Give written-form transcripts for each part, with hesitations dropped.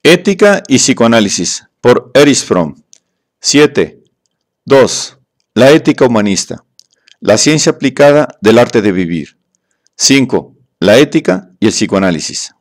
Ética y psicoanálisis, por Erich Fromm. 7. 2. La ética humanista. La ciencia aplicada del arte de vivir. 5. La ética y el psicoanálisis.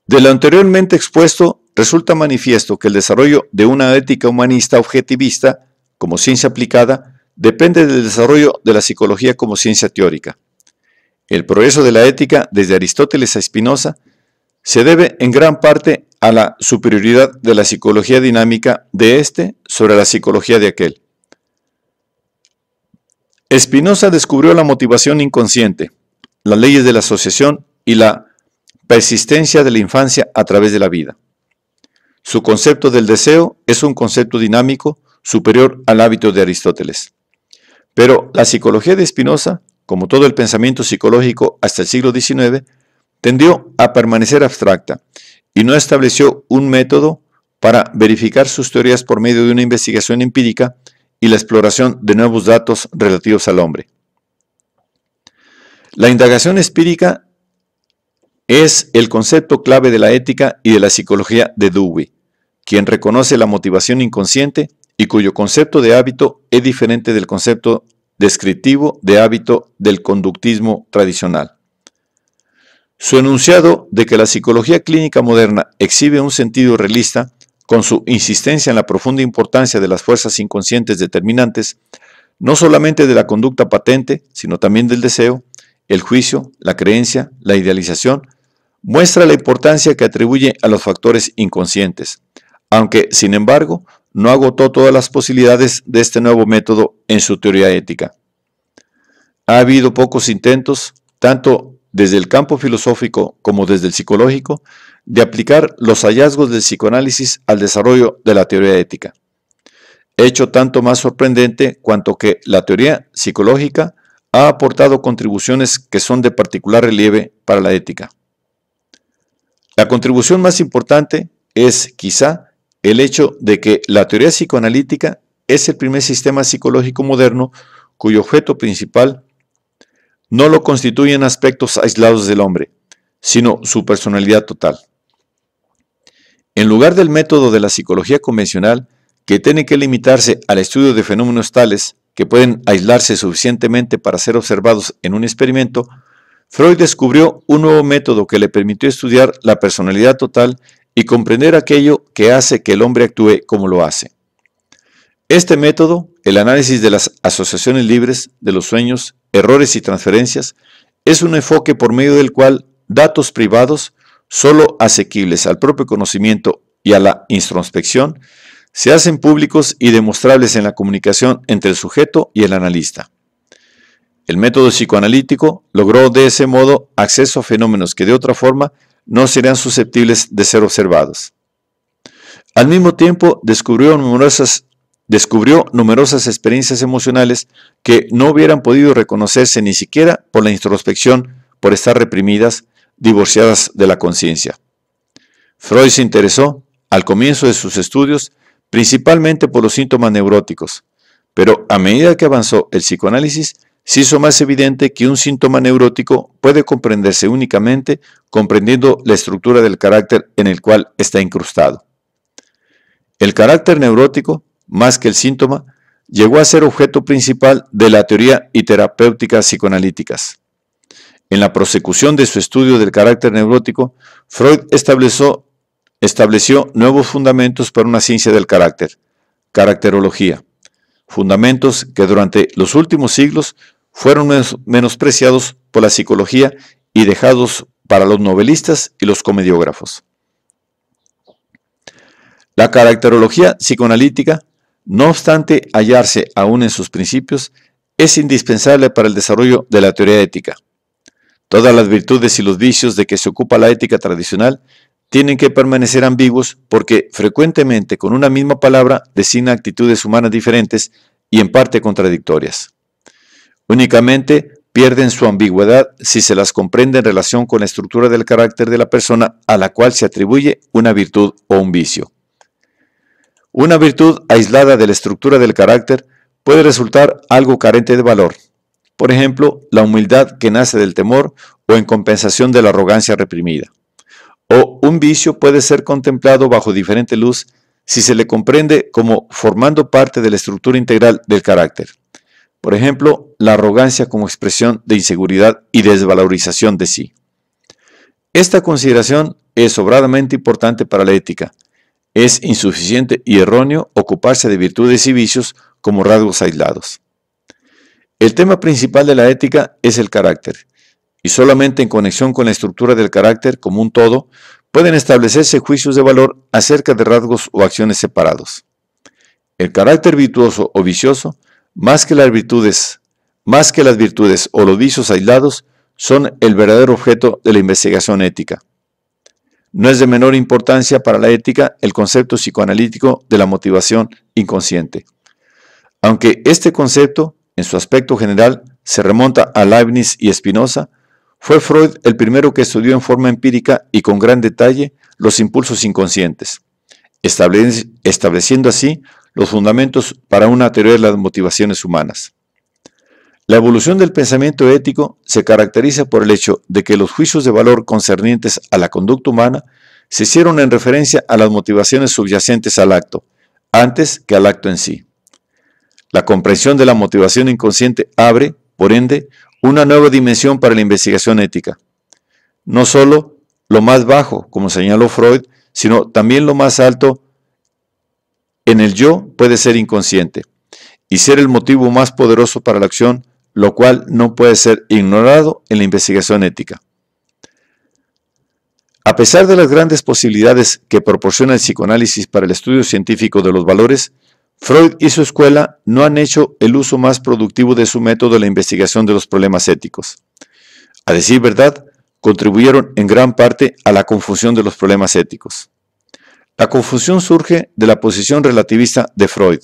De lo anteriormente expuesto, resulta manifiesto que el desarrollo de una ética humanista objetivista, como ciencia aplicada, depende del desarrollo de la psicología como ciencia teórica. El progreso de la ética, desde Aristóteles a Spinoza, se debe en gran parte a la superioridad de la psicología dinámica de éste sobre la psicología de aquel. Spinoza descubrió la motivación inconsciente, las leyes de la asociación y la persistencia de la infancia a través de la vida. Su concepto del deseo es un concepto dinámico superior al hábito de Aristóteles. Pero la psicología de Spinoza, como todo el pensamiento psicológico hasta el siglo XIX, tendió a permanecer abstracta y no estableció un método para verificar sus teorías por medio de una investigación empírica y la exploración de nuevos datos relativos al hombre. La indagación empírica es el concepto clave de la ética y de la psicología de Dewey, quien reconoce la motivación inconsciente y cuyo concepto de hábito es diferente del concepto descriptivo de hábito del conductismo tradicional. Su enunciado de que la psicología clínica moderna exhibe un sentido realista, con su insistencia en la profunda importancia de las fuerzas inconscientes determinantes, no solamente de la conducta patente, sino también del deseo, el juicio, la creencia, la idealización, muestra la importancia que atribuye a los factores inconscientes, aunque, sin embargo, no agotó todas las posibilidades de este nuevo método en su teoría ética. Ha habido pocos intentos, tanto desde el campo filosófico como desde el psicológico, de aplicar los hallazgos del psicoanálisis al desarrollo de la teoría ética. Hecho tanto más sorprendente cuanto que la teoría psicológica ha aportado contribuciones que son de particular relieve para la ética. La contribución más importante es, quizá, el hecho de que la teoría psicoanalítica es el primer sistema psicológico moderno cuyo objeto principal no lo constituyen aspectos aislados del hombre, sino su personalidad total. En lugar del método de la psicología convencional, que tiene que limitarse al estudio de fenómenos tales que pueden aislarse suficientemente para ser observados en un experimento, Freud descubrió un nuevo método que le permitió estudiar la personalidad total y comprender aquello que hace que el hombre actúe como lo hace. Este método, el análisis de las asociaciones libres, de los sueños, errores y transferencias, es un enfoque por medio del cual datos privados, solo asequibles al propio conocimiento y a la introspección, se hacen públicos y demostrables en la comunicación entre el sujeto y el analista. El método psicoanalítico logró de ese modo acceso a fenómenos que de otra forma no serían susceptibles de ser observados. Al mismo tiempo, descubrió numerosas experiencias emocionales que no hubieran podido reconocerse ni siquiera por la introspección por estar reprimidas, divorciadas de la conciencia. Freud se interesó, al comienzo de sus estudios, principalmente por los síntomas neuróticos, pero a medida que avanzó el psicoanálisis, se hizo más evidente que un síntoma neurótico puede comprenderse únicamente comprendiendo la estructura del carácter en el cual está incrustado. El carácter neurótico, más que el síntoma, llegó a ser objeto principal de la teoría y terapéuticas psicoanalíticas. En la prosecución de su estudio del carácter neurótico, Freud estableció nuevos fundamentos para una ciencia del carácter, caracterología, fundamentos que durante los últimos siglos fueron menospreciados por la psicología y dejados para los novelistas y los comediógrafos. La caracterología psicoanalítica, no obstante hallarse aún en sus principios, es indispensable para el desarrollo de la teoría ética. Todas las virtudes y los vicios de que se ocupa la ética tradicional tienen que permanecer ambiguos porque frecuentemente con una misma palabra designa actitudes humanas diferentes y en parte contradictorias. Únicamente pierden su ambigüedad si se las comprende en relación con la estructura del carácter de la persona a la cual se atribuye una virtud o un vicio. Una virtud aislada de la estructura del carácter puede resultar algo carente de valor. Por ejemplo, la humildad que nace del temor o en compensación de la arrogancia reprimida. o un vicio puede ser contemplado bajo diferente luz si se le comprende como formando parte de la estructura integral del carácter. Por ejemplo, la arrogancia como expresión de inseguridad y desvalorización de sí. Esta consideración es sobradamente importante para la ética. Es insuficiente y erróneo ocuparse de virtudes y vicios como rasgos aislados. El tema principal de la ética es el carácter, y solamente en conexión con la estructura del carácter como un todo pueden establecerse juicios de valor acerca de rasgos o acciones separados. El carácter virtuoso o vicioso, más que las virtudes o los vicios aislados, son el verdadero objeto de la investigación ética. No es de menor importancia para la ética el concepto psicoanalítico de la motivación inconsciente. Aunque este concepto, en su aspecto general, se remonta a Leibniz y Spinoza, fue Freud el primero que estudió en forma empírica y con gran detalle los impulsos inconscientes, estableciendo así los fundamentos para una teoría de las motivaciones humanas. La evolución del pensamiento ético se caracteriza por el hecho de que los juicios de valor concernientes a la conducta humana se hicieron en referencia a las motivaciones subyacentes al acto, antes que al acto en sí. La comprensión de la motivación inconsciente abre, por ende, una nueva dimensión para la investigación ética. No solo lo más bajo, como señaló Freud, sino también lo más alto en el yo puede ser inconsciente y ser el motivo más poderoso para la acción, lo cual no puede ser ignorado en la investigación ética. A pesar de las grandes posibilidades que proporciona el psicoanálisis para el estudio científico de los valores, Freud y su escuela no han hecho el uso más productivo de su método de la investigación de los problemas éticos. A decir verdad, contribuyeron en gran parte a la confusión de los problemas éticos. La confusión surge de la posición relativista de Freud,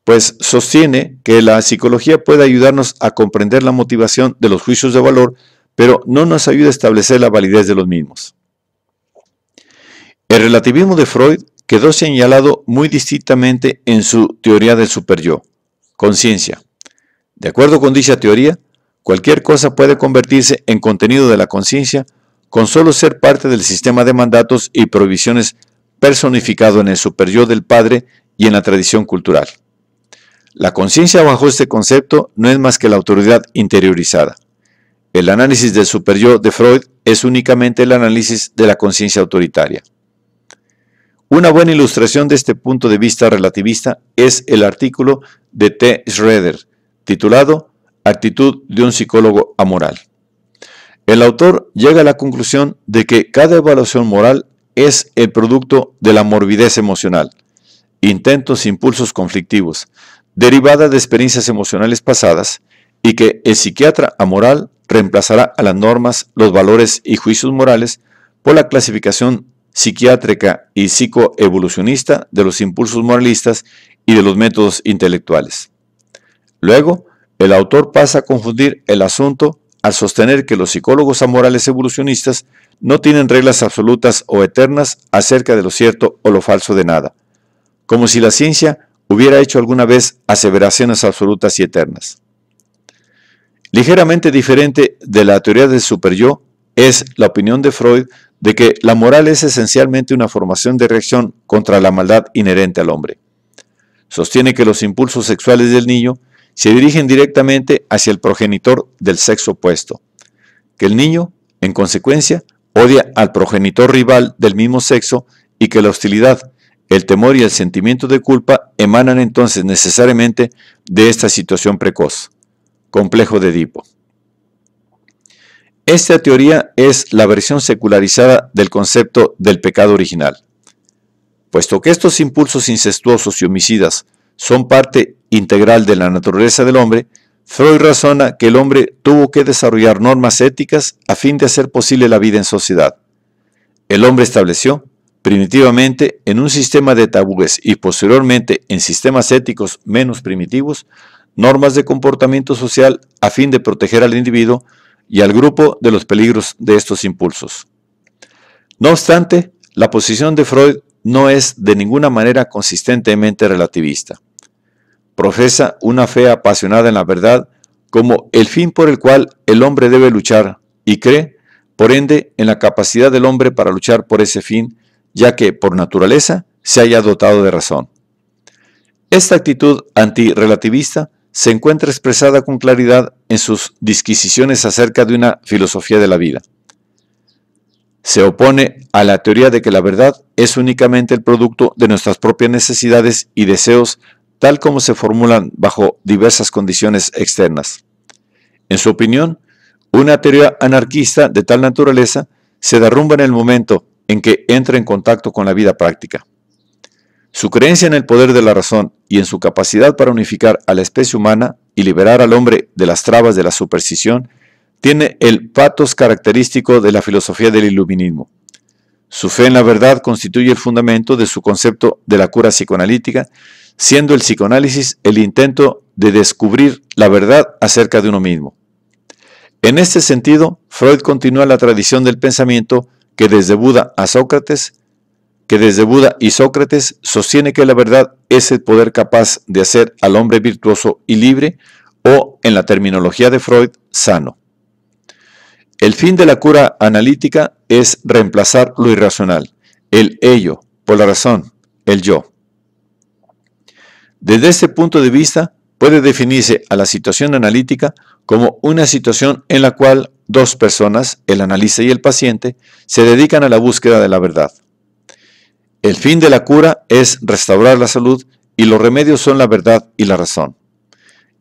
pues sostiene que la psicología puede ayudarnos a comprender la motivación de los juicios de valor, pero no nos ayuda a establecer la validez de los mismos. El relativismo de Freud quedó señalado muy distintamente en su teoría del superyo, conciencia. De acuerdo con dicha teoría, cualquier cosa puede convertirse en contenido de la conciencia con solo ser parte del sistema de mandatos y prohibiciones personificado en el superyo del padre y en la tradición cultural. La conciencia bajo este concepto no es más que la autoridad interiorizada. El análisis del superyo de Freud es únicamente el análisis de la conciencia autoritaria. Una buena ilustración de este punto de vista relativista es el artículo de T. Schroeder, titulado Actitud de un psicólogo amoral. El autor llega a la conclusión de que cada evaluación moral es el producto de la morbidez emocional, intentos e impulsos conflictivos, derivada de experiencias emocionales pasadas, y que el psiquiatra amoral reemplazará a las normas, los valores y juicios morales por la clasificación psiquiátrica y psicoevolucionista de los impulsos moralistas y de los métodos intelectuales. Luego, el autor pasa a confundir el asunto al sostener que los psicólogos amorales evolucionistas no tienen reglas absolutas o eternas acerca de lo cierto o lo falso de nada, como si la ciencia hubiera hecho alguna vez aseveraciones absolutas y eternas. Ligeramente diferente de la teoría del superyo es la opinión de Freud de que la moral es esencialmente una formación de reacción contra la maldad inherente al hombre. Sostiene que los impulsos sexuales del niño se dirigen directamente hacia el progenitor del sexo opuesto, que el niño, en consecuencia, odia al progenitor rival del mismo sexo y que la hostilidad, el temor y el sentimiento de culpa emanan entonces necesariamente de esta situación precoz, complejo de Edipo. Esta teoría es la versión secularizada del concepto del pecado original. Puesto que estos impulsos incestuosos y homicidas son parte integral de la naturaleza del hombre, Freud razona que el hombre tuvo que desarrollar normas éticas a fin de hacer posible la vida en sociedad. El hombre estableció, primitivamente, en un sistema de tabúes y posteriormente en sistemas éticos menos primitivos, normas de comportamiento social a fin de proteger al individuo y al grupo de los peligros de estos impulsos. No obstante, la posición de Freud no es de ninguna manera consistentemente relativista. Profesa una fe apasionada en la verdad como el fin por el cual el hombre debe luchar y cree, por ende en la capacidad del hombre para luchar por ese fin, ya que por naturaleza se haya dotado de razón. Esta actitud antirrelativista se encuentra expresada con claridad en sus disquisiciones acerca de una filosofía de la vida. Se opone a la teoría de que la verdad es únicamente el producto de nuestras propias necesidades y deseos, tal como se formulan bajo diversas condiciones externas. En su opinión, una teoría anarquista de tal naturaleza se derrumba en el momento en que entra en contacto con la vida práctica. Su creencia en el poder de la razón y en su capacidad para unificar a la especie humana y liberar al hombre de las trabas de la superstición tiene el patos característico de la filosofía del iluminismo. Su fe en la verdad constituye el fundamento de su concepto de la cura psicoanalítica, siendo el psicoanálisis el intento de descubrir la verdad acerca de uno mismo. En este sentido, Freud continúa la tradición del pensamiento que desde Buda y Sócrates sostiene que la verdad es el poder capaz de hacer al hombre virtuoso y libre, o, en la terminología de Freud, sano. El fin de la cura analítica es reemplazar lo irracional, el ello, por la razón, el yo. Desde este punto de vista, puede definirse a la situación analítica como una situación en la cual dos personas, el analista y el paciente, se dedican a la búsqueda de la verdad. El fin de la cura es restaurar la salud y los remedios son la verdad y la razón.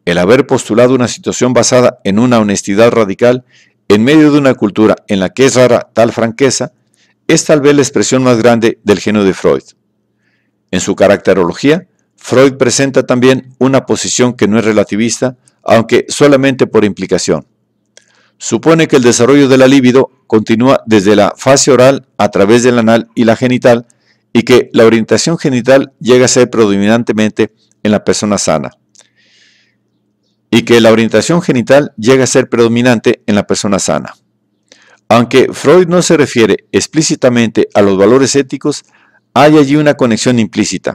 El haber postulado una situación basada en una honestidad radical en medio de una cultura en la que es rara tal franqueza, es tal vez la expresión más grande del genio de Freud. En su caracterología, Freud presenta también una posición que no es relativista, aunque solamente por implicación. Supone que el desarrollo de la libido continúa desde la fase oral a través del anal y la genital, y que la orientación genital llega a ser predominantemente en la persona sana. Aunque Freud no se refiere explícitamente a los valores éticos, hay allí una conexión implícita.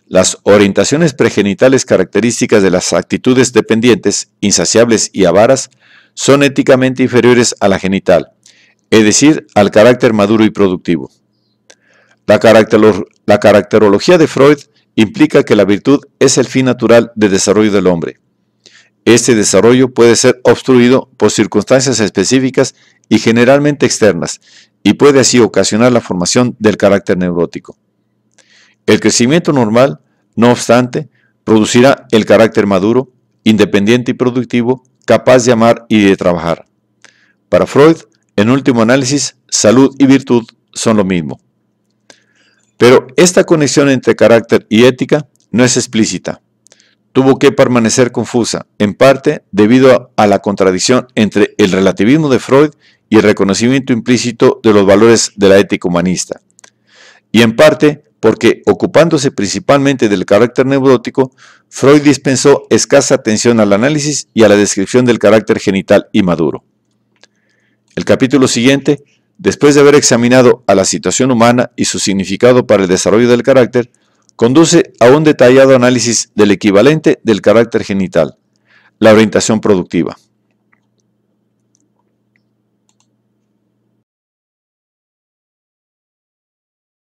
Las orientaciones pregenitales características de las actitudes dependientes, insaciables y avaras son éticamente inferiores a la genital, es decir, al carácter maduro y productivo. La caracterología de Freud implica que la virtud es el fin natural de desarrollo del hombre. Este desarrollo puede ser obstruido por circunstancias específicas y generalmente externas, y puede así ocasionar la formación del carácter neurótico. El crecimiento normal, no obstante, producirá el carácter maduro, independiente y productivo, capaz de amar y de trabajar. Para Freud, en último análisis, salud y virtud son lo mismo. Pero esta conexión entre carácter y ética no es explícita. Tuvo que permanecer confusa, en parte debido a la contradicción entre el relativismo de Freud y el reconocimiento implícito de los valores de la ética humanista, y en parte porque, ocupándose principalmente del carácter neurótico, Freud dispensó escasa atención al análisis y a la descripción del carácter genital y maduro. El capítulo siguiente, después de haber examinado a la situación humana y su significado para el desarrollo del carácter, conduce a un detallado análisis del equivalente del carácter genital, la orientación productiva.